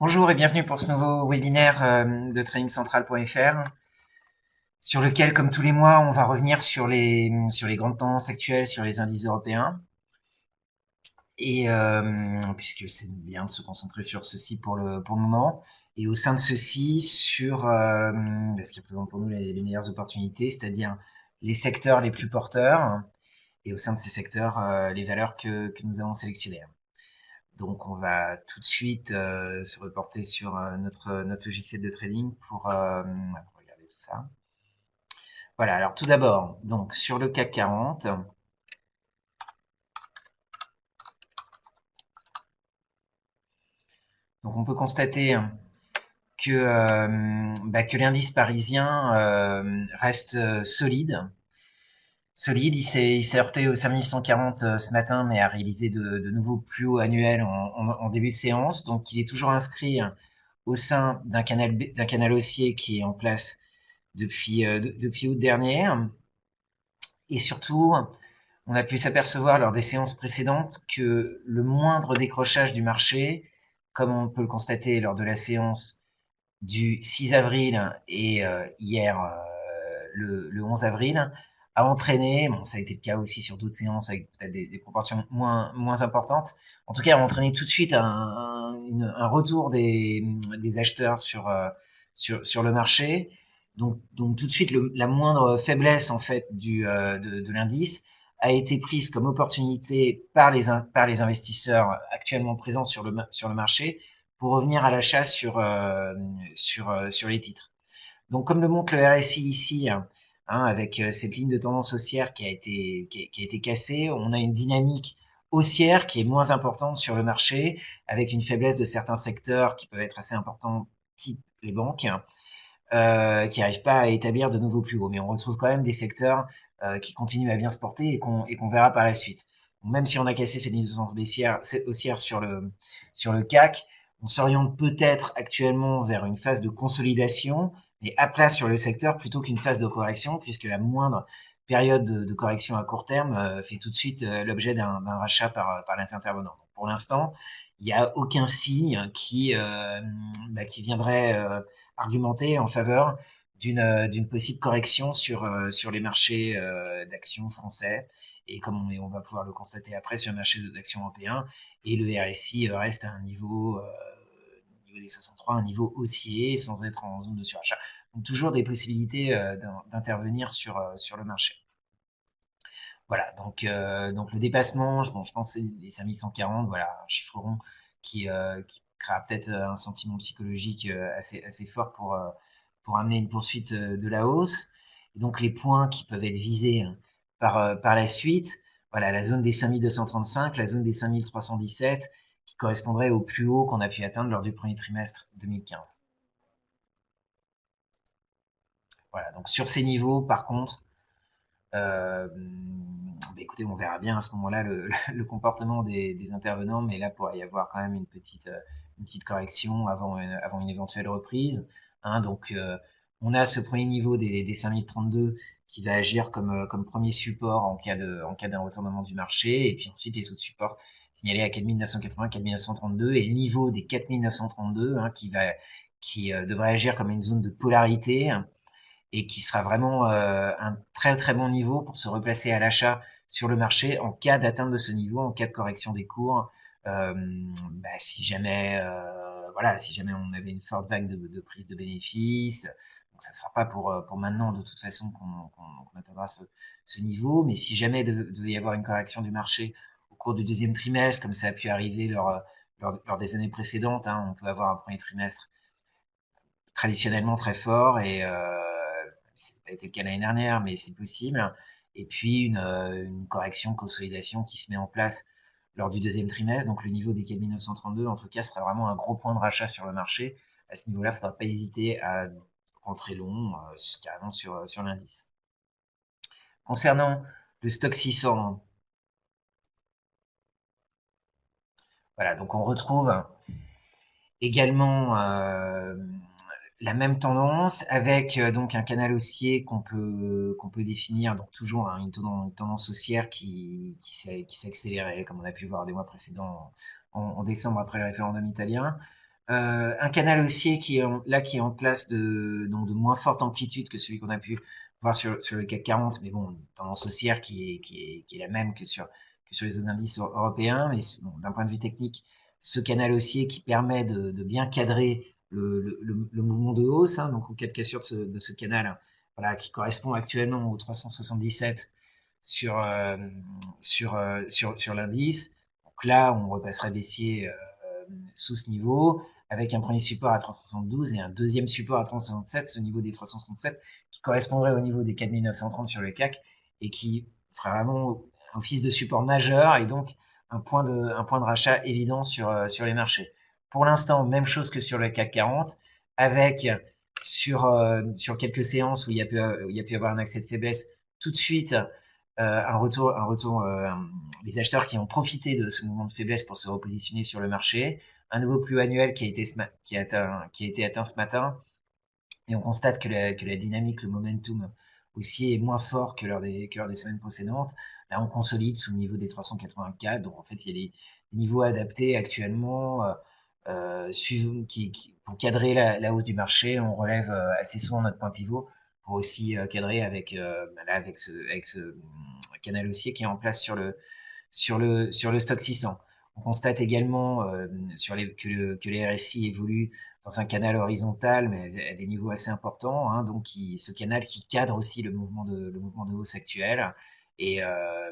Bonjour et bienvenue pour ce nouveau webinaire de tradingcentral.fr sur lequel, comme tous les mois, on va revenir sur les grandes tendances actuelles sur les indices européens. Et puisque c'est bien de se concentrer sur ceci pour le moment, et au sein de ceci sur ce qui représente pour nous les meilleures opportunités, c'est-à-dire les secteurs les plus porteurs, et au sein de ces secteurs, les valeurs que nous avons sélectionnées. Donc, on va tout de suite se reporter sur notre logiciel de trading pour regarder tout ça. Voilà, alors tout d'abord, donc sur le CAC 40, donc on peut constater que l'indice parisien reste solide. Il s'est heurté au 5140 ce matin, mais a réalisé de nouveaux plus hauts annuels en début de séance. Donc, il est toujours inscrit au sein d'un canal haussier qui est en place depuis août dernier. Et surtout, on a pu s'apercevoir lors des séances précédentes que le moindre décrochage du marché, comme on peut le constater lors de la séance du 6 avril et hier le 11 avril, a entraîné, bon, ça a été le cas aussi sur d'autres séances avec peut-être des proportions moins importantes, en tout cas a entraîné tout de suite un retour des acheteurs sur le marché. Donc tout de suite, la moindre faiblesse en fait de l'indice a été prise comme opportunité par les investisseurs actuellement présents sur le marché pour revenir à l'achat sur les titres. Donc, comme le montre le RSI ici, avec cette ligne de tendance haussière qui a été cassée, on a une dynamique haussière qui est moins importante sur le marché, avec une faiblesse de certains secteurs qui peuvent être assez importants, type les banques, qui n'arrivent pas à établir de nouveaux plus hauts. Mais on retrouve quand même des secteurs qui continuent à bien se porter et qu'on verra par la suite. Donc, même si on a cassé cette ligne de tendance haussière sur le CAC, on s'oriente peut-être actuellement vers une phase de consolidation, mais à plat sur le secteur plutôt qu'une phase de correction, puisque la moindre période de correction à court terme fait tout de suite l'objet d'un rachat par les intervenants. Donc, pour l'instant, il n'y a aucun signe qui viendrait argumenter en faveur d'une possible correction sur les marchés d'actions français. Et comme on va pouvoir le constater après sur le marché d'actions européen, et le RSI reste à un niveau des 63, un niveau haussier sans être en zone de surachat. Donc toujours des possibilités d'intervenir sur le marché. Voilà, donc le dépassement, je pense que c'est les 5140, voilà, un chiffre rond qui créera peut-être un sentiment psychologique assez fort pour amener une poursuite de la hausse. Et donc les points qui peuvent être visés par la suite, voilà, la zone des 5235, la zone des 5317, qui correspondrait au plus haut qu'on a pu atteindre lors du premier trimestre 2015. Voilà, donc sur ces niveaux, par contre, écoutez, on verra bien à ce moment-là le comportement des intervenants, mais là, pourrait y avoir quand même une petite correction avant une éventuelle reprise. Donc, on a ce premier niveau des 5032 qui va agir comme premier support en cas d'un retournement du marché, et puis ensuite les autres supports signalés à 4980, 4932, et le niveau des 4932 qui devrait agir comme une zone de polarité, et qui sera vraiment un très très bon niveau pour se replacer à l'achat sur le marché en cas d'atteinte de ce niveau, en cas de correction des cours. Si jamais on avait une forte vague de prise de bénéfices, donc ça ne sera pas pour maintenant de toute façon qu'on atteindra ce niveau, mais si jamais devait y avoir une correction du marché au cours du deuxième trimestre, comme ça a pu arriver lors des années précédentes, on peut avoir un premier trimestre traditionnellement très fort, et ça n'a pas été le cas l'année dernière, mais c'est possible. Et puis une correction, consolidation qui se met en place lors du deuxième trimestre. Donc le niveau des 4932, en tout cas, sera vraiment un gros point de rachat sur le marché. À ce niveau-là, il ne faudra pas hésiter à rentrer long carrément sur l'indice. Concernant le stock 600, voilà, donc on retrouve également la même tendance avec donc un canal haussier qu'on peut définir, donc toujours une tendance haussière qui s'est accélérée, comme on a pu voir des mois précédents en décembre après le référendum italien. Un canal haussier qui est en place donc de moins forte amplitude que celui qu'on a pu voir sur le CAC 40, mais bon, tendance haussière qui est la même que sur les autres indices européens, mais bon, d'un point de vue technique, ce canal haussier qui permet de bien cadrer le mouvement de hausse, hein, donc en cas de cassure de ce canal, voilà, qui correspond actuellement au 377 sur, sur l'indice. Donc là, on repasserait baissier sous ce niveau, avec un premier support à 372 et un deuxième support à 367, ce niveau des 367 qui correspondrait au niveau des 4930 sur le CAC et qui ferait vraiment office de support majeur et donc un point de rachat évident sur les marchés. Pour l'instant, même chose que sur le CAC 40, avec sur quelques séances où il y a pu y avoir un accès de faiblesse, tout de suite les acheteurs qui ont profité de ce mouvement de faiblesse pour se repositionner sur le marché, un nouveau plus annuel qui a été atteint ce matin, et on constate que la dynamique, le momentum aussi est moins fort que lors des semaines précédentes. Là, on consolide sous le niveau des 384, donc en fait, il y a des niveaux adaptés actuellement pour cadrer la hausse du marché. On relève assez souvent notre point pivot pour aussi cadrer avec ce canal haussier qui est en place sur le stock 600. On constate également que les RSI évoluent dans un canal horizontal, mais à des niveaux assez importants, hein, donc ce canal qui cadre aussi le mouvement de hausse actuel. Et, euh,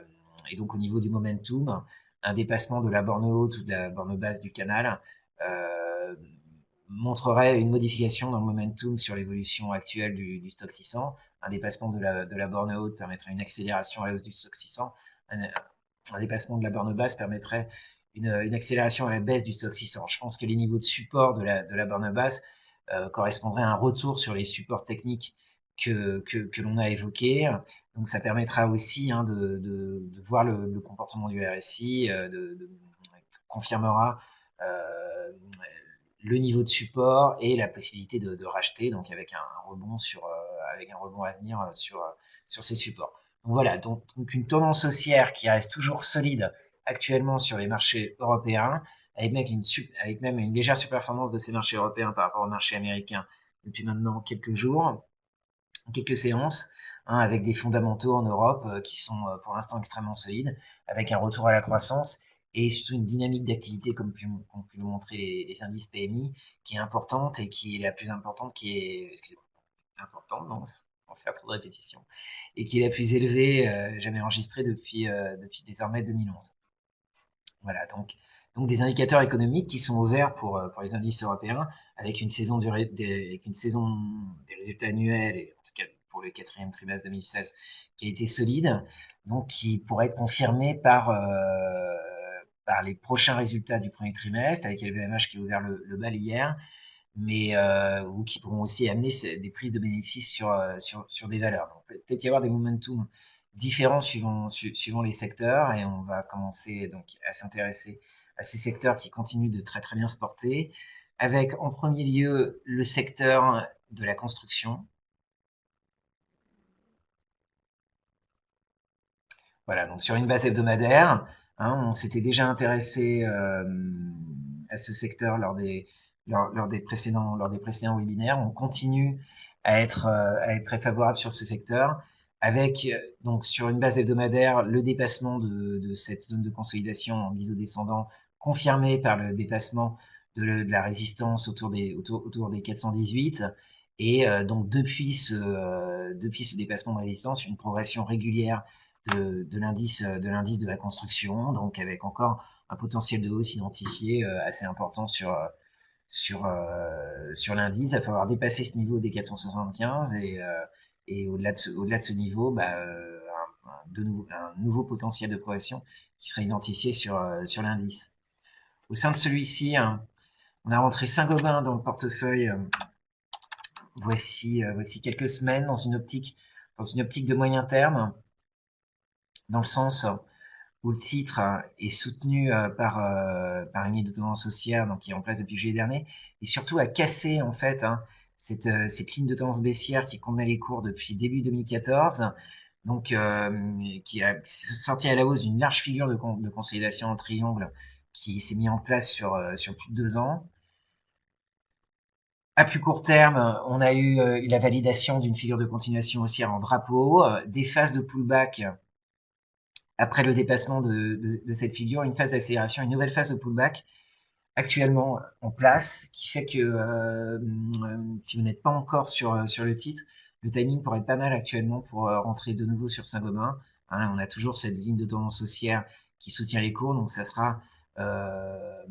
et donc au niveau du momentum, un dépassement de la borne haute ou de la borne basse du canal euh, montrerait une modification dans le momentum sur l'évolution actuelle du stock 600. Un dépassement de la borne haute permettrait une accélération à la hausse du stock 600. Un dépassement de la borne basse permettrait une accélération à la baisse du stock 600. Je pense que les niveaux de support de la borne basse correspondraient à un retour sur les supports techniques que l'on a évoqués. Donc ça permettra aussi de voir le comportement du RSI, confirmera le niveau de support et la possibilité de racheter, donc avec un rebond avec un rebond à venir sur ces supports. Donc voilà, donc une tendance haussière qui reste toujours solide actuellement sur les marchés européens, avec même une légère surperformance de ces marchés européens par rapport aux marchés américains depuis maintenant quelques jours, quelques séances, hein, avec des fondamentaux en Europe qui sont pour l'instant extrêmement solides, avec un retour à la croissance et surtout une dynamique d'activité comme ont pu le montrer les indices PMI qui est importante et qui est la plus importante, excusez-moi, importante, non, on va faire trop de répétitions, et qui est la plus élevée jamais enregistrée depuis désormais 2011. Voilà, donc des indicateurs économiques qui sont ouverts pour les indices européens avec avec une saison des résultats annuels, et en tout cas pour le quatrième trimestre 2016, qui a été solide, donc qui pourrait être confirmé par les prochains résultats du premier trimestre, avec LVMH qui a ouvert le bal hier, mais ou qui pourront aussi amener des prises de bénéfices sur des valeurs. Donc peut-être y avoir des momentum différents suivant les secteurs, et on va commencer donc à s'intéresser à ces secteurs qui continuent de très très bien se porter, avec en premier lieu le secteur de la construction. Voilà, donc sur une base hebdomadaire, hein, on s'était déjà intéressé à ce secteur lors des précédents webinaires. On continue à être très favorable sur ce secteur, avec donc sur une base hebdomadaire le dépassement de cette zone de consolidation en biseau descendant, confirmé par le dépassement de la résistance autour des 418. Et depuis ce dépassement de résistance, une progression régulière de l'indice de la construction, donc avec encore un potentiel de hausse identifié assez important sur l'indice. Il va falloir dépasser ce niveau des 475 et au-delà de ce niveau, un nouveau potentiel de progression qui serait identifié sur l'indice. Au sein de celui-ci, hein, on a rentré Saint-Gobain dans le portefeuille. Voici quelques semaines dans une optique de moyen terme, dans le sens où le titre est soutenu par une ligne de tendance haussière donc qui est en place depuis juillet dernier, et surtout a cassé en fait cette ligne de tendance baissière qui contenait les cours depuis début 2014, donc qui a sorti à la hausse d'une large figure de consolidation en triangle qui s'est mis en place sur plus de 2 ans. À plus court terme, on a eu la validation d'une figure de continuation haussière en drapeau, des phases de pullback après le dépassement de cette figure, une phase d'accélération, une nouvelle phase de pullback actuellement en place, qui fait que si vous n'êtes pas encore sur le titre, le timing pourrait être pas mal actuellement pour rentrer de nouveau sur Saint-Gobain. Hein, on a toujours cette ligne de tendance haussière qui soutient les cours, donc ça sera euh,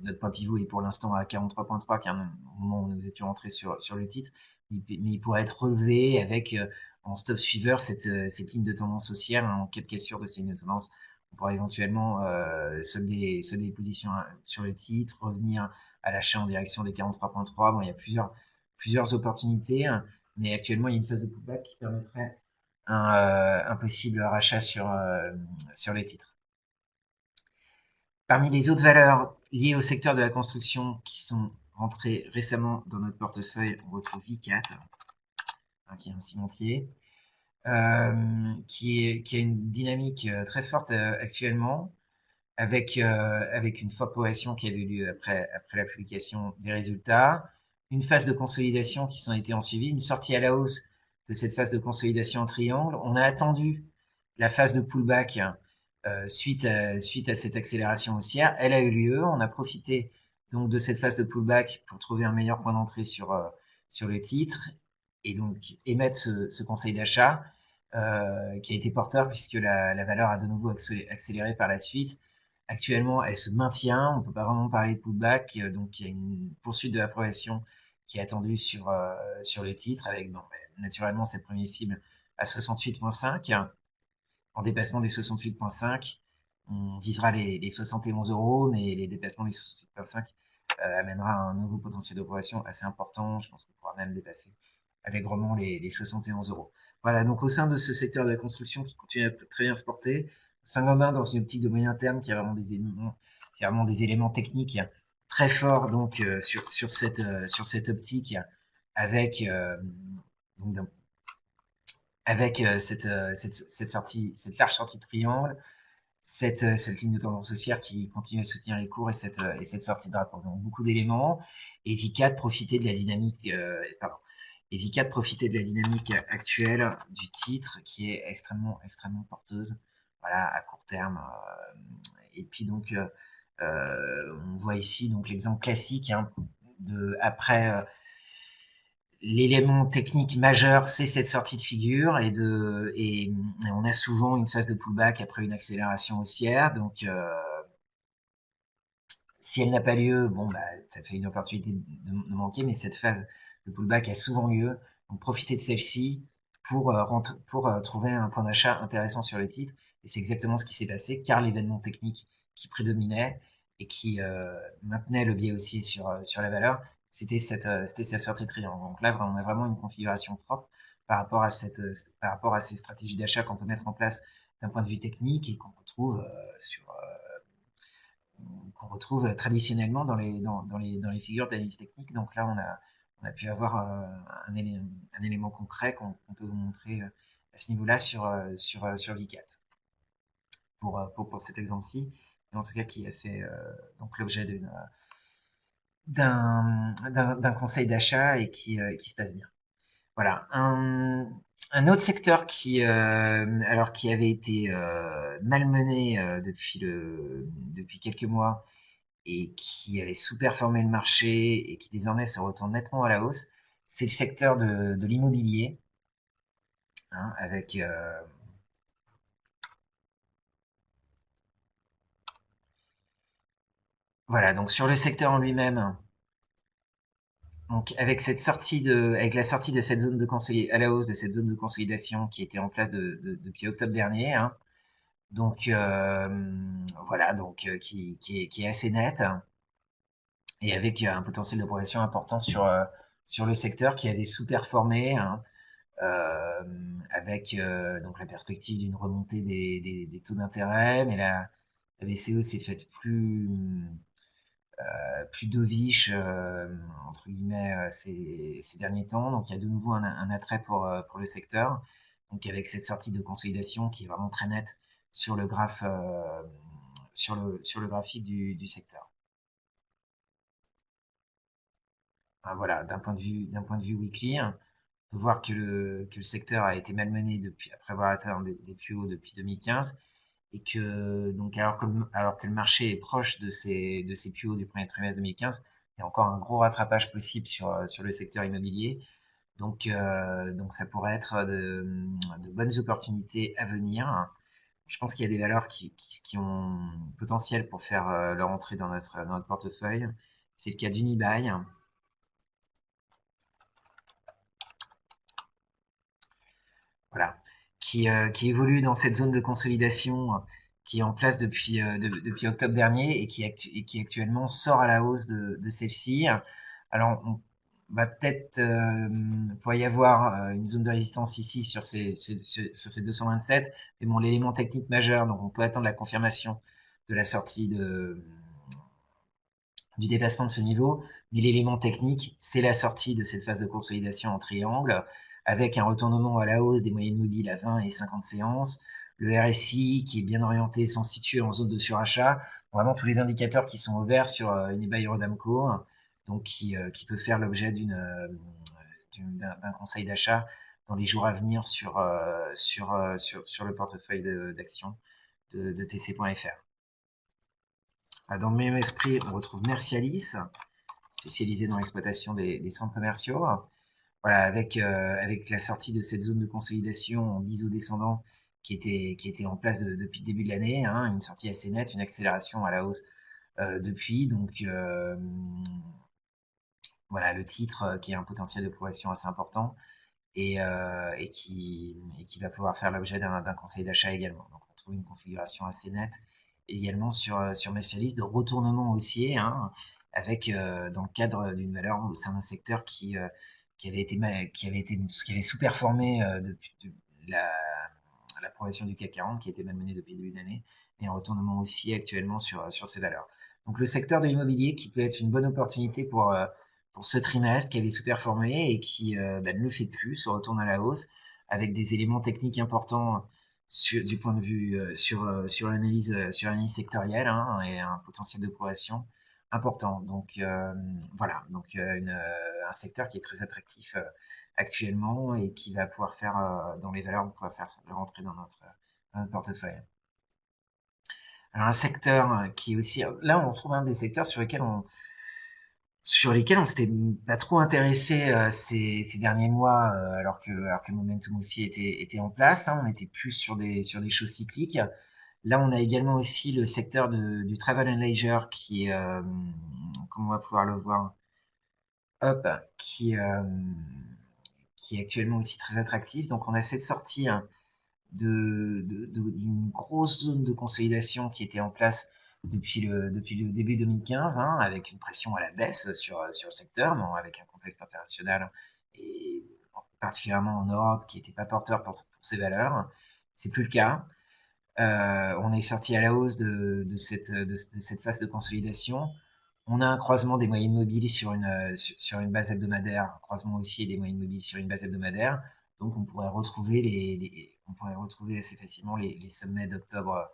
notre point pivot est pour l'instant à 43.3, qui est un moment où nous étions rentrés sur le titre, mais il pourrait être relevé avec en stop suiveur cette ligne de tendance haussière, hein, en cas de cassure de ces lignes de tendance. On pourra éventuellement solder les positions sur le titre, revenir à l'achat en direction des 43.3. Bon, il y a plusieurs opportunités, hein, mais actuellement, il y a une phase de pullback qui permettrait un possible rachat sur les titres. Parmi les autres valeurs liées au secteur de la construction qui sont rentrées récemment dans notre portefeuille, on retrouve Vicat, hein, qui est un cimentier, qui a une dynamique très forte actuellement, avec une forte progression qui a eu lieu après la publication des résultats, une phase de consolidation qui s'en était ensuivie, une sortie à la hausse de cette phase de consolidation en triangle. On a attendu la phase de pullback suite à cette accélération haussière. Elle a eu lieu. On a profité donc de cette phase de pullback pour trouver un meilleur point d'entrée sur le titre et donc émettre ce conseil d'achat qui a été porteur puisque la valeur a de nouveau accéléré par la suite. Actuellement, elle se maintient. On ne peut pas vraiment parler de pullback. Donc, il y a une poursuite de la progression qui est attendue sur le titre avec naturellement cette première cible à 68,5. En dépassement des 68,5, on visera les 71 euros, mais les dépassements des 68,5 amènera un nouveau potentiel de progression assez important. Je pense qu'on pourra même dépasser allègrement les 71 euros. Voilà, donc au sein de ce secteur de la construction qui continue à très bien se porter, Saint-Gobain dans une optique de moyen terme qui a vraiment des éléments techniques très forts donc sur cette optique avec donc, avec cette large sortie de triangle, cette ligne de tendance haussière qui continue à soutenir les cours et cette sortie de drapeau. Donc beaucoup d'éléments. Et Vicat profitait de la dynamique, et Vicat profitait de la dynamique actuelle du titre qui est extrêmement porteuse. Voilà, à court terme. Et puis donc on voit ici donc l'exemple classique hein, de après l'élément technique majeur, c'est cette sortie de figure et on a souvent une phase de pullback après une accélération haussière. Donc, si elle n'a pas lieu, bon, bah, ça fait une opportunité de manquer, mais cette phase de pullback a souvent lieu. Donc, profitez de celle-ci pour trouver un point d'achat intéressant sur le titre. Et c'est exactement ce qui s'est passé, car l'événement technique qui prédominait et qui maintenait le biais haussier sur la valeur, c'était cette sortie de triangle. Donc là, on a vraiment une configuration propre par rapport à ces stratégies d'achat qu'on peut mettre en place d'un point de vue technique et qu'on retrouve traditionnellement dans les figures d'analyse technique. Donc là, on a pu avoir un élément concret qu'on peut vous montrer à ce niveau-là sur Vicat pour cet exemple-ci, en tout cas qui a fait donc l'objet d'un conseil d'achat et qui se passe bien. Voilà. Un autre secteur qui avait été malmené depuis quelques mois et qui avait sous-performé le marché et qui désormais se retourne nettement à la hausse, c'est le secteur de l'immobilier, hein, avec voilà. Donc sur le secteur en lui-même, donc avec la sortie de cette zone de à la hausse de cette zone de consolidation qui était en place depuis octobre dernier, hein, donc voilà, donc qui est assez nette et avec un potentiel de progression important sur le secteur qui avait sous-performé, hein, euh, avec donc la perspective d'une remontée des taux d'intérêt, mais la BCE s'est faite plus dovish entre guillemets ces derniers temps, donc il y a de nouveau un attrait pour le secteur, donc avec cette sortie de consolidation qui est vraiment très nette sur le graphe sur le graphique du secteur. Voilà, d'un point de vue weekly, on peut voir que le secteur a été malmené après avoir atteint des plus hauts depuis 2015 et que donc alors que le marché est proche de ces plus hauts du premier trimestre 2015, il y a encore un gros rattrapage possible sur le secteur immobilier. Donc ça pourrait être de bonnes opportunités à venir. Je pense qu'il y a des valeurs qui ont potentiel pour faire leur entrée dans notre portefeuille. C'est le cas d'Unibail, voilà, qui évolue dans cette zone de consolidation qui est en place depuis octobre dernier et qui actuellement sort à la hausse de celle-ci. Alors, on va peut-être pourrait y avoir une zone de résistance ici sur ces 227, mais bon, l'élément technique majeur, donc on peut attendre la confirmation de la sortie du dépassement de ce niveau, mais l'élément technique, c'est la sortie de cette phase de consolidation en triangle, avec un retournement à la hausse des moyennes mobiles à 20 et 50 séances, le RSI qui est bien orienté sans se situer en zone de surachat, vraiment tous les indicateurs qui sont au vert sur Unibail Rodamco, donc qui peut faire l'objet d'un conseil d'achat dans les jours à venir sur le portefeuille d'actions de TC.fr. Dans le même esprit, on retrouve Mercialis, spécialisé dans l'exploitation des centres commerciaux. Voilà, avec la sortie de cette zone de consolidation en biseau descendant qui était en place depuis le début de l'année, hein, une sortie assez nette, une accélération à la hausse depuis. Donc voilà, le titre qui a un potentiel de progression assez important et qui va pouvoir faire l'objet d'un conseil d'achat également. Donc on trouve une configuration assez nette également sur Mercialis de retournement haussier, hein, avec dans le cadre d'une valeur au sein d'un secteur qui avait sous-performé depuis la progression du CAC 40 qui était malmenée depuis le début de l'année et un retournement haussier actuellement sur ces valeurs. Donc le secteur de l'immobilier qui peut être une bonne opportunité pour ce trimestre qui avait sous-performé et qui ne le fait plus, se retourne à la hausse avec des éléments techniques importants du point de vue sur l'analyse sectorielle, hein, et un potentiel de progression important. Donc voilà, donc un secteur qui est très attractif actuellement et qui va pouvoir faire dans les valeurs, on pourra faire rentrer dans notre portefeuille. Alors un secteur qui est aussi là on trouve un des secteurs sur lesquels on s'était pas trop intéressé ces derniers mois, alors que Momentum aussi était en place, hein, on était plus sur des choses cycliques. Là, on a également aussi le secteur du travel and leisure comme on va pouvoir le voir, hop, qui est actuellement aussi très attractif. Donc, on a cette sortie hein, d'une grosse zone de consolidation qui était en place depuis le début 2015, hein, avec une pression à la baisse sur le secteur, mais avec un contexte international et particulièrement en Europe qui n'était pas porteur pour ces valeurs. C'est plus le cas. On est sorti à la hausse de cette phase de consolidation. On a un croisement des moyennes mobiles sur une base hebdomadaire, un croisement aussi des moyennes mobiles sur une base hebdomadaire. Donc on pourrait retrouver on pourrait retrouver assez facilement les sommets d'octobre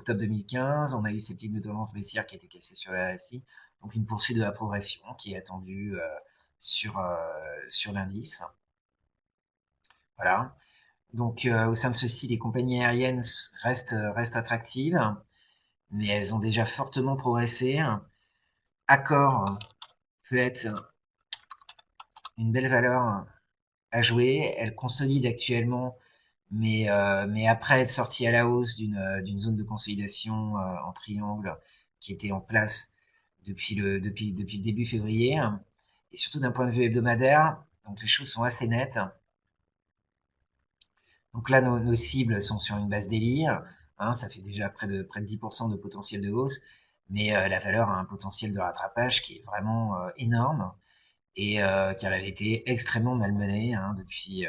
2015. On a eu cette ligne de tendance baissière qui a été cassée sur la RSI. Donc une poursuite de la progression qui est attendue sur l'indice. Voilà. Donc au sein de ceci, les compagnies aériennes restent attractives, mais elles ont déjà fortement progressé. Accor peut être une belle valeur à jouer. Elle consolide actuellement, mais après être sortie à la hausse d'une zone de consolidation en triangle qui était en place depuis le début février, et surtout d'un point de vue hebdomadaire. Donc les choses sont assez nettes. Donc là, nos cibles sont sur une base daily, hein, ça fait déjà près de 10% de potentiel de hausse, mais la valeur a un potentiel de rattrapage qui est vraiment énorme et car elle avait été extrêmement malmenée hein, depuis,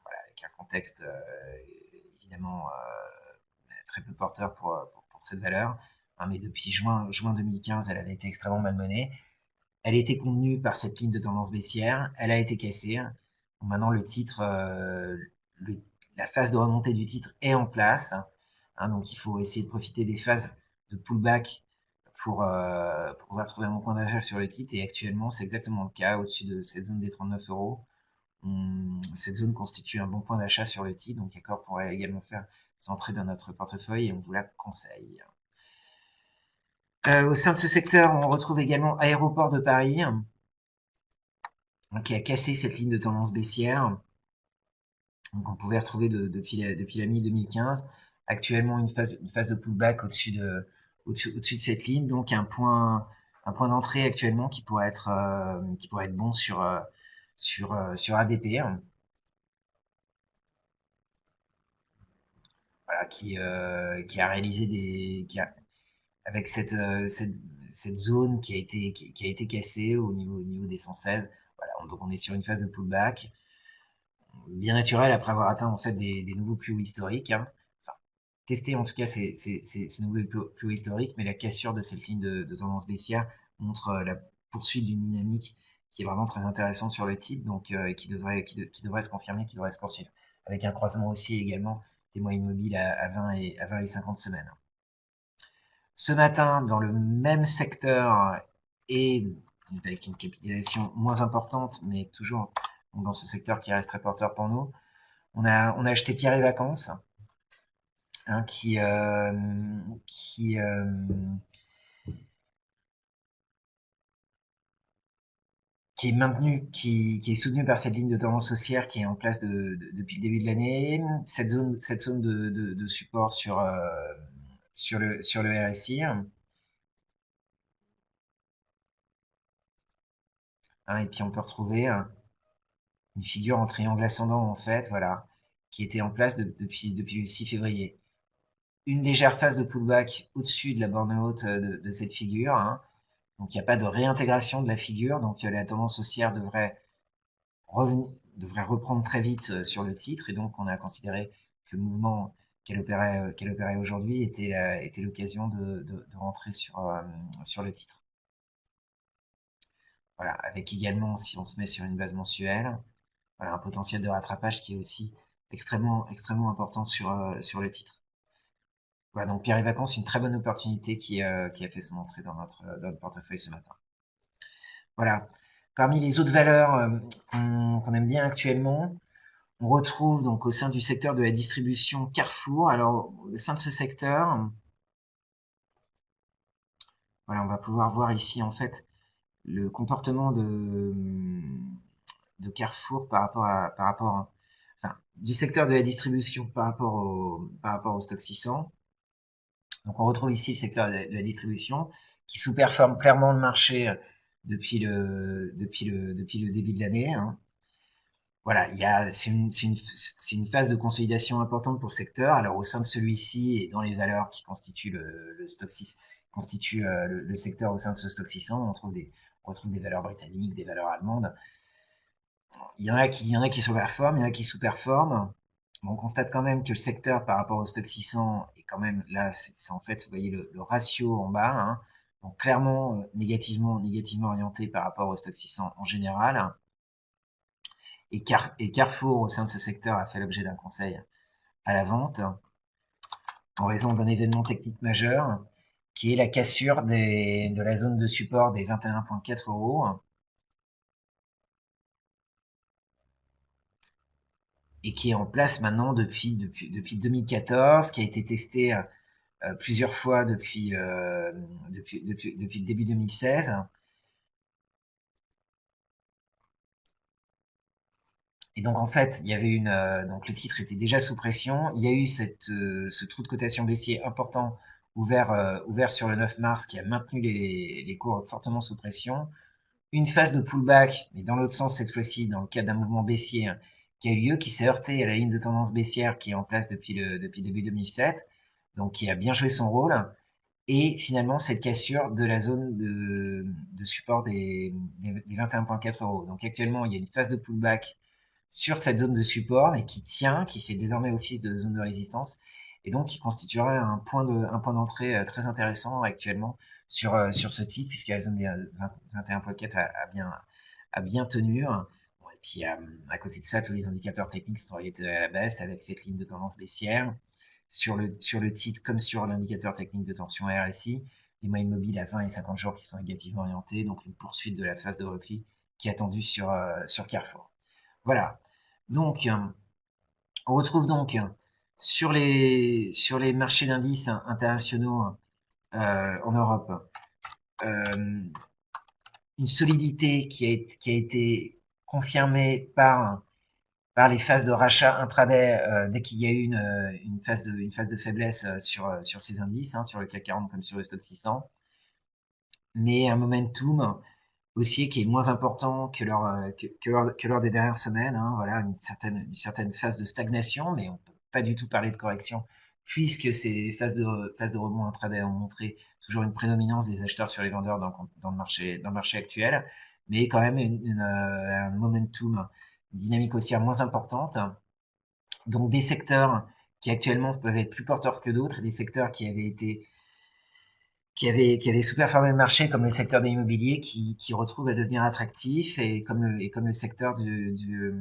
voilà, avec un contexte évidemment très peu porteur pour cette valeur, hein, mais depuis juin 2015, elle avait été extrêmement malmenée. Elle était contenue par cette ligne de tendance baissière, elle a été cassée. Donc maintenant, le titre, le, la phase de remontée du titre est en place. Hein, donc il faut essayer de profiter des phases de pullback pour pouvoir trouver un bon point d'achat sur le titre. Et actuellement, c'est exactement le cas. Au-dessus de cette zone des 39 euros, cette zone constitue un bon point d'achat sur le titre. Donc, Accor pourrait également faire entrer dans notre portefeuille et on vous la conseille. Au sein de ce secteur, on retrouve également Aéroport de Paris, qui a cassé cette ligne de tendance baissière. Donc, on pouvait retrouver depuis la mi-2015. Actuellement, une phase de pullback au-dessus de cette ligne. Donc, un point d'entrée actuellement qui pourrait être bon sur ADP. Voilà, qui a réalisé avec cette zone qui a été cassée au niveau des 116. Voilà, donc on est sur une phase de pullback bien naturel après avoir atteint en fait des nouveaux plus hauts historiques. Hein. Enfin, tester en tout cas ces nouveaux plus hauts historiques, mais la cassure de cette ligne de tendance baissière montre la poursuite d'une dynamique qui est vraiment très intéressante sur le titre, donc qui devrait se confirmer, qui devrait se poursuivre, avec un croisement aussi également des moyennes mobiles à 20 et 50 semaines. Ce matin, dans le même secteur et avec une capitalisation moins importante, mais toujours dans ce secteur qui reste très porteur pour nous, on a acheté Pierre et Vacances, hein, qui est maintenu, qui est soutenu par cette ligne de tendance haussière qui est en place depuis le début de l'année. Cette zone de support sur le RSI. Hein, et puis on peut retrouver une figure en triangle ascendant en fait, voilà, qui était en place depuis le 6 février. Une légère phase de pullback au-dessus de la borne haute de cette figure. Hein. Donc il n'y a pas de réintégration de la figure, donc la tendance haussière devrait reprendre très vite sur le titre, et donc on a considéré que le mouvement qu'elle opérait aujourd'hui était l'occasion de rentrer sur le titre. Voilà, avec également, si on se met sur une base mensuelle, voilà, un potentiel de rattrapage qui est aussi extrêmement important sur le titre. Voilà, donc Pierre et Vacances, une très bonne opportunité qui a fait son entrée dans notre portefeuille ce matin. Voilà. Parmi les autres valeurs qu'on aime bien actuellement, on retrouve donc au sein du secteur de la distribution Carrefour. Alors, au sein de ce secteur, voilà, on va pouvoir voir ici en fait le comportement de Carrefour enfin, du secteur de la distribution par rapport au stock 600. Donc, on retrouve ici le secteur de la distribution qui sous-performe clairement le marché depuis le début de l'année. Hein. Voilà, c'est une phase de consolidation importante pour le secteur. Alors au sein de celui-ci et dans les valeurs qui constituent le stock 6, constituent le secteur au sein de ce stock 600, on retrouve des valeurs britanniques, des valeurs allemandes. Il y en a qui surperforment, il y en a qui sous-performent. On constate quand même que le secteur par rapport au stock 600 est quand même là, c'est en fait, vous voyez le ratio en bas, hein, donc clairement négativement orienté par rapport au stock 600 en général. Et Carrefour, au sein de ce secteur, a fait l'objet d'un conseil à la vente en raison d'un événement technique majeur qui est la cassure de la zone de support des 21,4 euros et qui est en place maintenant depuis 2014, qui a été testé plusieurs fois depuis le début 2016. Et donc en fait, il y avait donc le titre était déjà sous pression. Il y a eu ce trou de cotation baissier important ouvert sur le 9 mars qui a maintenu les cours fortement sous pression. Une phase de pullback, mais dans l'autre sens cette fois-ci, dans le cadre d'un mouvement baissier qui a eu lieu, qui s'est heurté à la ligne de tendance baissière qui est en place depuis début 2007, donc qui a bien joué son rôle. Et finalement, cette cassure de la zone de support des 21,4 euros. Donc actuellement, il y a une phase de pullback sur cette zone de support, mais qui tient, qui fait désormais office de zone de résistance, et donc qui constituerait un point d'entrée très intéressant actuellement sur ce titre, puisque la zone des 21,4 a bien tenu. Bon, et puis à côté de ça, tous les indicateurs techniques sont orientés à la baisse avec cette ligne de tendance baissière sur le titre comme sur l'indicateur technique de tension RSI. les moyennes mobiles à 20 et 50 jours qui sont négativement orientées, donc une poursuite de la phase de repli qui est attendue sur Carrefour. Voilà. Donc, on retrouve donc sur les marchés d'indices internationaux en Europe une solidité qui a été confirmée par les phases de rachat intraday dès qu'il y a eu une phase de faiblesse sur ces indices, sur le CAC 40 comme sur le Stoxx 600, mais un momentum haussier qui est moins important que lors des dernières semaines. Voilà, une certaine phase de stagnation, mais on peut pas du tout parler de correction puisque ces phases de rebond intraday ont montré toujours une prédominance des acheteurs sur les vendeurs dans le marché actuel, mais quand même un momentum, une dynamique haussière moins importante. Donc des secteurs qui actuellement peuvent être plus porteurs que d'autres, et des secteurs qui avaient sous-performé le marché, comme le secteur de l'immobilier, qui retrouve à devenir attractif, et comme le secteur du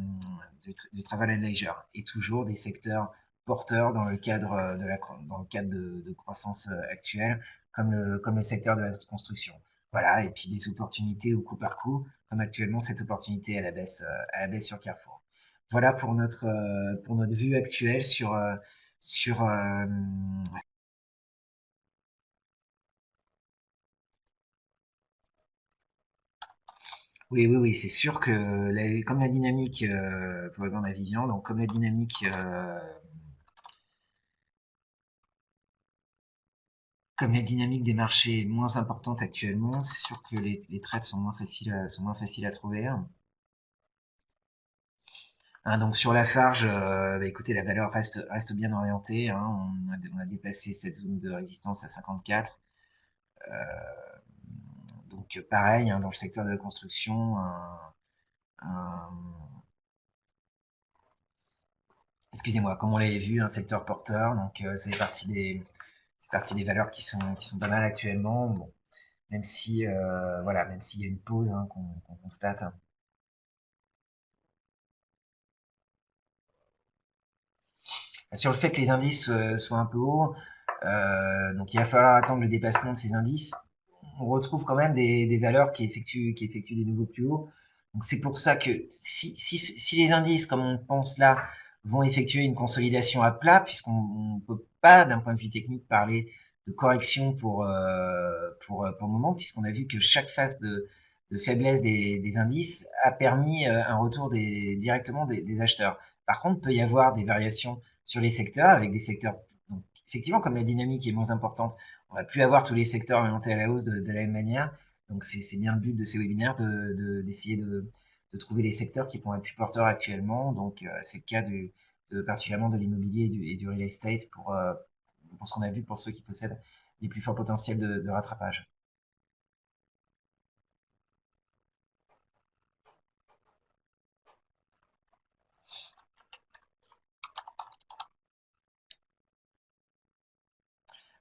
travel and leisure. Et toujours des secteurs porteurs dans le cadre de croissance actuelle, comme le secteur de la construction. Voilà, et puis des opportunités au coup par coup, comme actuellement cette opportunité à la baisse sur Carrefour. Voilà pour notre vue actuelle sur oui, c'est sûr que comme la dynamique, pour répondre à Vivian, donc comme la dynamique des marchés est moins importante actuellement, c'est sûr que les trades sont moins faciles à trouver. Donc sur la Farge, écoutez, la valeur reste bien orientée. On a dépassé cette zone de résistance à 54. Euh, donc pareil, dans le secteur de la construction, un- excusez-moi, comme on l'avait vu, un secteur porteur. Donc c'est partie des valeurs qui sont pas mal actuellement. Bon, même si voilà, même s'il y a une pause qu'on constate. Sur le fait que les indices soient un peu hauts, donc il va falloir attendre le dépassement de ces indices. On retrouve quand même des valeurs qui effectuent des nouveaux plus hauts. Donc c'est pour ça que si les indices, comme on pense là, vont effectuer une consolidation à plat, puisqu'on ne peut pas, d'un point de vue technique, parler de correction pour le moment, puisqu'on a vu que chaque phase de faiblesse des indices a permis un retour directement des acheteurs. Par contre, il peut y avoir des variations sur les secteurs, avec des secteurs, donc, effectivement, comme la dynamique est moins importante, on va plus avoir tous les secteurs orientés à la hausse de la même manière. Donc c'est bien le but de ces webinaires d'essayer de trouver les secteurs qui pourraient être plus porteurs actuellement. Donc c'est le cas particulièrement de l'immobilier et du real estate pour ce qu'on a vu pour ceux qui possèdent les plus forts potentiels de rattrapage.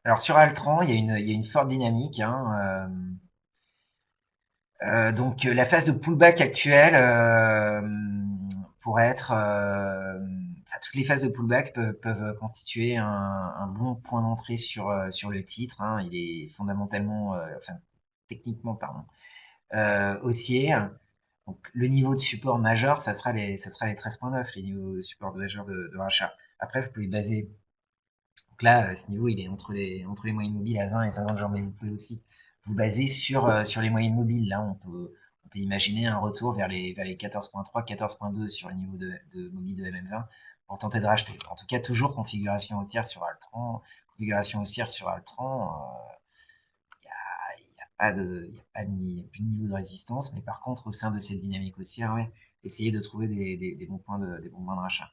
Alors sur Altran, il y a une forte dynamique. Donc la phase de pullback actuelle pourrait être, enfin, toutes les phases de pullback peuvent constituer un bon point d'entrée sur le titre. Il est fondamentalement, enfin techniquement pardon, haussier. Donc le niveau de support majeur, ça sera les 13,9, les niveaux de support majeurs de rachat. Après, vous pouvez baser. Donc là, ce niveau, il est entre les moyennes mobiles à 20 et 50 jours, mais vous pouvez aussi vous baser sur les moyennes mobiles. Là, on peut imaginer un retour vers les 14,3, 14,2 sur le niveau de mobile de MM20 pour tenter de racheter. En tout cas, toujours configuration haussière sur Altran, configuration haussière sur Altran. Il n'y a pas plus de niveau de résistance, mais par contre, au sein de cette dynamique haussière, ouais, essayez de trouver des des bons points de rachat.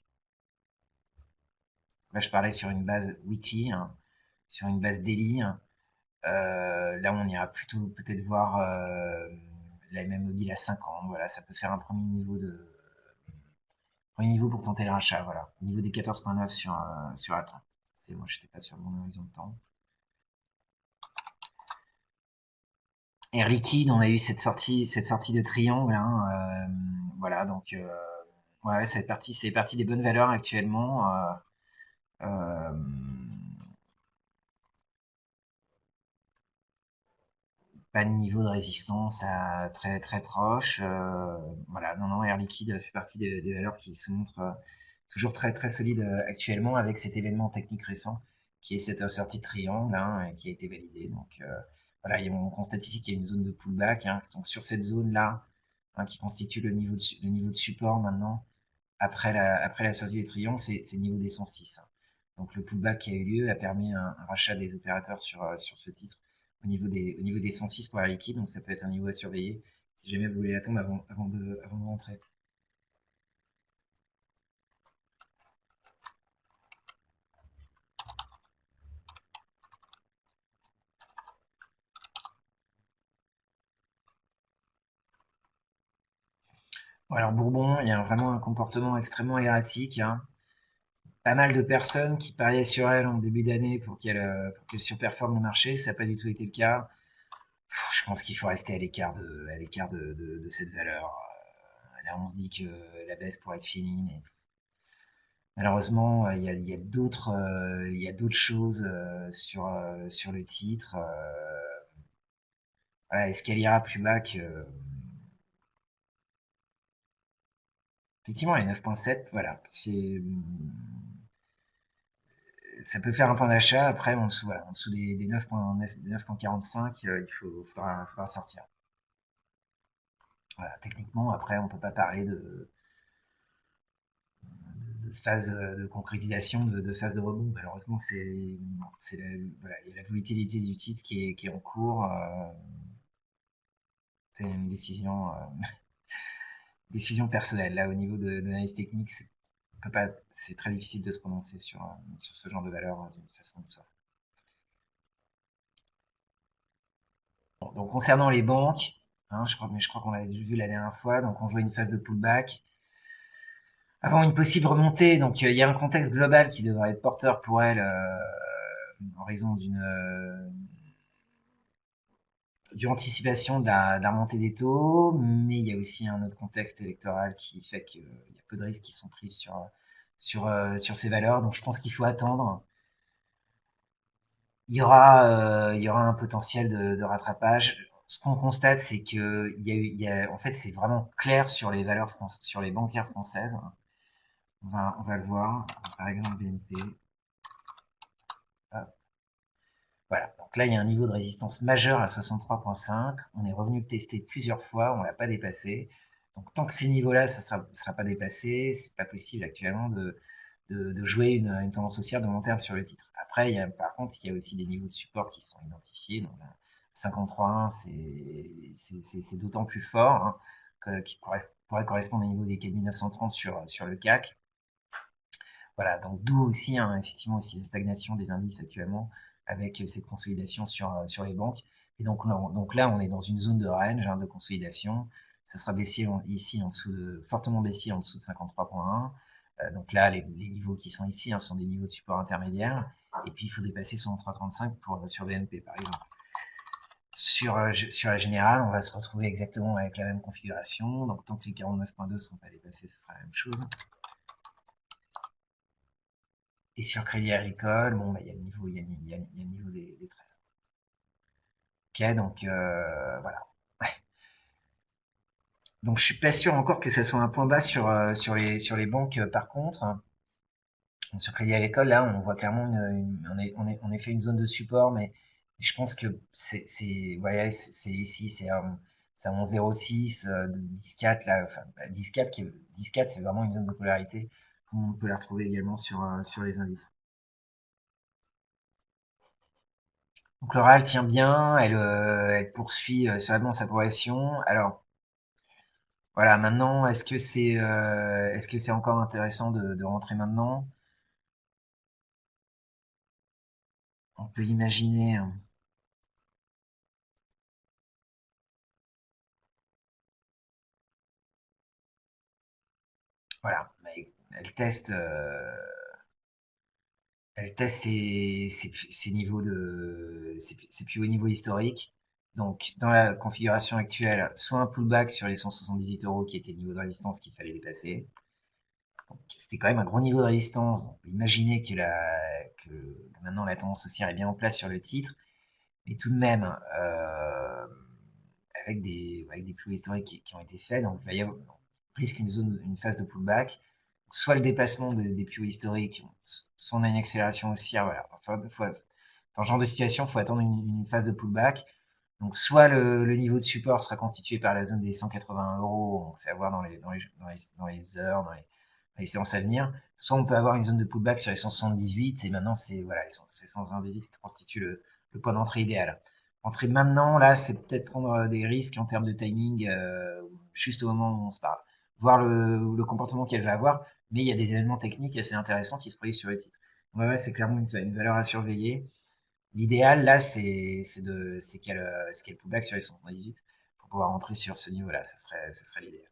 Là, je parlais sur une base weekly, sur une base daily. Là, on ira plutôt peut-être voir la même mobile à 50. Voilà, ça peut faire un premier niveau pour tenter le rachat. Voilà, au niveau des 14,9 sur Altran. C'est moi, j'étais pas sur mon horizon de temps. Air Liquide, on a eu cette sortie de triangle. Voilà, donc ouais, c'est parti des bonnes valeurs actuellement. Euh, pas de niveau de résistance à très très proche. Voilà, non, non, Air Liquide fait partie des valeurs qui se montrent toujours très très solides actuellement avec cet événement technique récent qui est cette sortie de triangle hein, qui a été validée. Donc voilà, on constate ici qu'il y a une zone de pullback. Hein, donc sur cette zone-là, hein, qui constitue le niveau de support maintenant, après la sortie du triangle, c'est le niveau des 106. Hein. Donc le pullback qui a eu lieu a permis un rachat des opérateurs sur ce titre au niveau des 106 pour Air Liquide, donc ça peut être un niveau à surveiller si jamais vous voulez attendre avant de rentrer. Bon, alors Bourbon, il y a vraiment un comportement extrêmement erratique. Hein. Pas mal de personnes qui pariaient sur elle en début d'année pour qu'elle surperforme le marché, ça n'a pas du tout été le cas. Je pense qu'il faut rester à l'écart de cette valeur. Là, on se dit que la baisse pourrait être finie, mais malheureusement, il y a d'autres choses sur le titre. Voilà, est-ce qu'elle ira plus bas que effectivement les 9,7? Voilà, ça peut faire un point d'achat. Après, en dessous, voilà, en dessous des 9,45, faudra sortir. Voilà, techniquement, après, on peut pas parler de phase de concrétisation, de phase de rebond. Malheureusement, voilà, il y a la volatilité du titre qui est en cours. C'est une décision personnelle. Là, au niveau de l'analyse technique, c'est très difficile de se prononcer sur ce genre de valeur d'une façon de sorte. Bon, donc, concernant les banques, hein, je crois qu'on l'avait vu la dernière fois, donc on jouait une phase de pullback. Avant une possible remontée, donc il y a un contexte global qui devrait être porteur pour elle en raison d'une anticipation de la remontée des taux, mais il y a aussi un autre contexte électoral qui fait qu'il y a peu de risques qui sont pris sur ces valeurs. Donc je pense qu'il faut attendre. Il y aura un potentiel de rattrapage. Ce qu'on constate, c'est que en fait, c'est vraiment clair sur les valeurs françaises, sur les bancaires françaises. On va le voir. Par exemple, BNP. Hop. Voilà. Donc là, il y a un niveau de résistance majeur à 63,5. On est revenu le tester plusieurs fois, on l'a pas dépassé. Donc tant que ces niveaux-là, ça sera pas dépassé, c'est pas possible actuellement de jouer une tendance haussière de long terme sur le titre. Après, par contre, il y a aussi des niveaux de support qui sont identifiés. Donc, 53,1, c'est d'autant plus fort hein, qui pourrait correspondre au niveau des 4930 sur le CAC. Voilà, donc d'où aussi, hein, effectivement, aussi la stagnation des indices actuellement avec cette consolidation sur les banques. Et donc là, on est dans une zone de range hein, de consolidation. Ça sera baissier ici fortement baissier en dessous de 53,1. Donc là, les niveaux qui sont ici hein, sont des niveaux de support intermédiaires. Et puis, il faut dépasser 63,35 sur BNP, par exemple. Sur la générale, on va se retrouver exactement avec la même configuration. Donc, tant que les 49,2 ne seront pas dépassés, ce sera la même chose. Et sur Crédit Agricole, bon, bah, il y a le niveau, il y a le niveau des 13. Ok, donc voilà. Ouais. Donc je suis pas sûr encore que ça soit un point bas sur les banques par contre. Sur Crédit Agricole, là, on voit clairement on est fait une zone de support, mais je pense que ouais, c'est ici, c'est à 11,06, 10,4 là, enfin, 10,4 10,4 c'est vraiment une zone de polarité, comme on peut la retrouver également sur les indices. Donc l'oral tient bien, elle poursuit sereinement sa progression. Alors voilà, maintenant, est-ce que c'est encore intéressant de rentrer maintenant? On peut imaginer. Voilà, elle teste ses niveaux ses plus hauts niveaux historiques. Donc dans la configuration actuelle, soit un pullback sur les 178 euros qui était le niveau de résistance qu'il fallait dépasser. C'était quand même un gros niveau de résistance. On peut imaginer que maintenant la tendance haussière est bien en place sur le titre. Mais tout de même, avec des plus historiques qui ont été faits. Donc, il va y avoir risque une phase de pullback. Soit le dépassement des plus historiques, soit on a une accélération haussière. Voilà. Dans ce genre de situation, il faut attendre une phase de pullback. Donc, soit le niveau de support sera constitué par la zone des 180 euros, c'est à voir dans les heures, dans les séances à venir. Soit on peut avoir une zone de pullback sur les 178, et maintenant, c'est 178 qui constitue le point d'entrée idéal. Entrer maintenant, là, c'est peut-être prendre des risques en termes de timing, juste au moment où on se parle. Voir le comportement qu'elle va avoir, mais il y a des événements techniques assez intéressants qui se produisent sur le titre. Ouais, c'est clairement une valeur à surveiller. L'idéal, là, c'est qu'elle pullback sur les 178 pour pouvoir rentrer sur ce niveau-là. Ça serait l'idéal.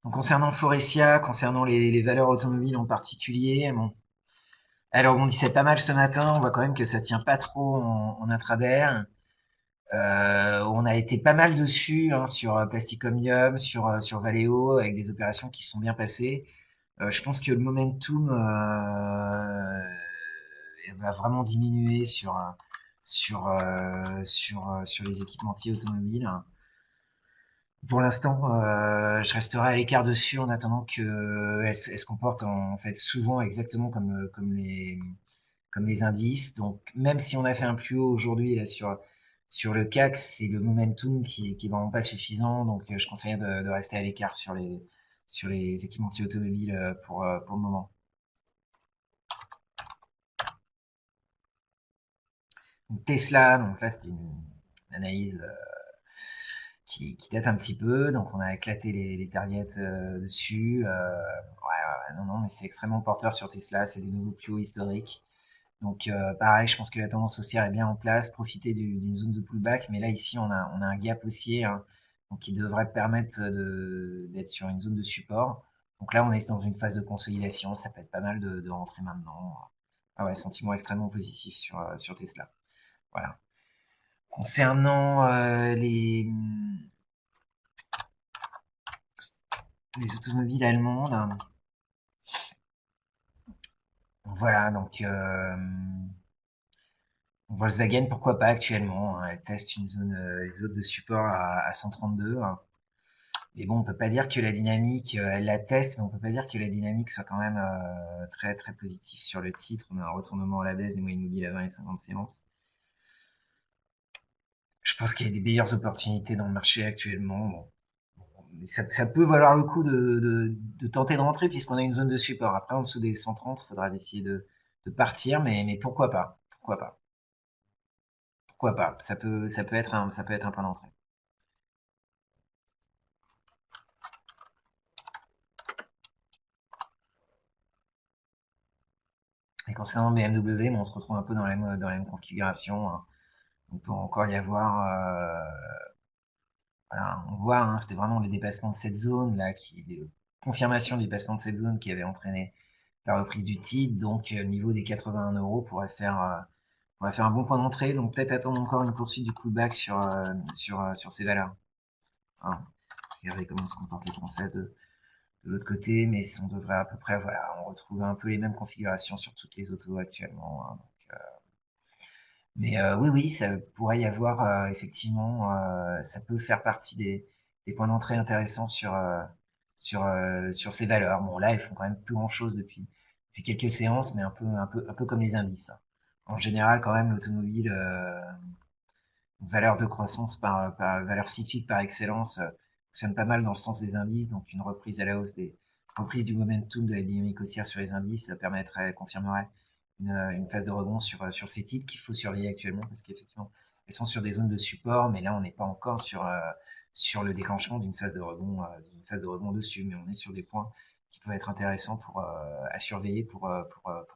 Donc, concernant Forestia, concernant les valeurs automobiles en particulier, bon, elle rebondissait pas mal ce matin. On voit quand même que ça tient pas trop en intraday. On a été pas mal dessus hein, sur Plastic Omnium, sur Valeo, avec des opérations qui sont bien passées. Je pense que le momentum va vraiment diminuer sur les équipementiers automobiles. Pour l'instant, je resterai à l'écart dessus en attendant qu'elle se comporte en fait souvent exactement comme les indices. Donc même si on a fait un plus haut aujourd'hui là sur le CAC, c'est le momentum qui est vraiment pas suffisant. Donc je conseillerais de rester à l'écart sur les équipementiers automobiles pour le moment. Donc Tesla, donc là c'était une analyse qui date un petit peu, donc on a éclaté les targets dessus. Non, non, mais c'est extrêmement porteur sur Tesla, c'est des nouveaux plus hauts historiques. Donc pareil, je pense que la tendance haussière est bien en place, profiter d'une zone de pullback, mais là ici on a un gap haussier, hein, donc qui devrait permettre d'être sur une zone de support. Donc là on est dans une phase de consolidation, ça peut être pas mal de rentrer maintenant. Ah ouais, sentiment extrêmement positif sur Tesla. Voilà. Concernant les automobiles allemandes, voilà, donc Volkswagen, pourquoi pas actuellement, hein, elle teste une zone de support à 132. Hein. Mais bon, on peut pas dire que la dynamique, elle la teste, mais on peut pas dire que la dynamique soit quand même très très positive sur le titre. On a un retournement à la baisse des moyennes mobiles à 20 et 50 séances. Je pense qu'il y a des meilleures opportunités dans le marché actuellement. Bon. Ça peut valoir le coup de tenter de rentrer puisqu'on a une zone de support. Après, en dessous des 130, il faudra essayer de partir, mais pourquoi pas? Pourquoi pas? Pourquoi pas? Ça peut être un point d'entrée. Et concernant BMW, on se retrouve un peu dans la même configuration. Hein. On peut encore y avoir, voilà, on voit, hein, c'était vraiment le dépassement de cette zone là, confirmation du dépassement de cette zone qui avait entraîné la reprise du titre. Donc, niveau des 81 euros pourrait faire un bon point d'entrée. Donc, peut-être attendre encore une poursuite du pullback sur ces valeurs. Hein. Regardez comment se comporte les françaises de l'autre côté, mais on devrait à peu près, voilà, on retrouve un peu les mêmes configurations sur toutes les autos actuellement. Hein, donc, mais oui, oui, ça pourrait y avoir effectivement, ça peut faire partie des points d'entrée intéressants sur ces valeurs. Bon, là, elles font quand même plus grand-chose depuis quelques séances, mais un peu comme les indices. Hein. En général, quand même, l'automobile, valeur de croissance par valeur cyclique par excellence, fonctionne pas mal dans le sens des indices. Donc, une reprise à la hausse reprise du momentum de la dynamique haussière sur les indices confirmerait une phase de rebond sur ces titres qu'il faut surveiller actuellement parce qu'effectivement, elles sont sur des zones de support, mais là, on n'est pas encore sur le déclenchement d'une phase de rebond dessus, mais on est sur des points qui peuvent être intéressants à surveiller pour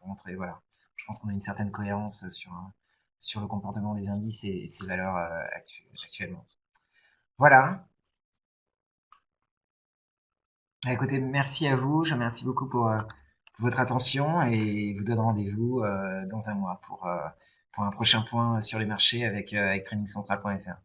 montrer. Voilà. Je pense qu'on a une certaine cohérence sur le comportement des indices et de ces valeurs actuellement. Voilà. Écoutez, merci à vous. Je vous remercie beaucoup pour votre attention et vous donne rendez-vous dans un mois pour un prochain point sur les marchés avec tradingcentral.fr.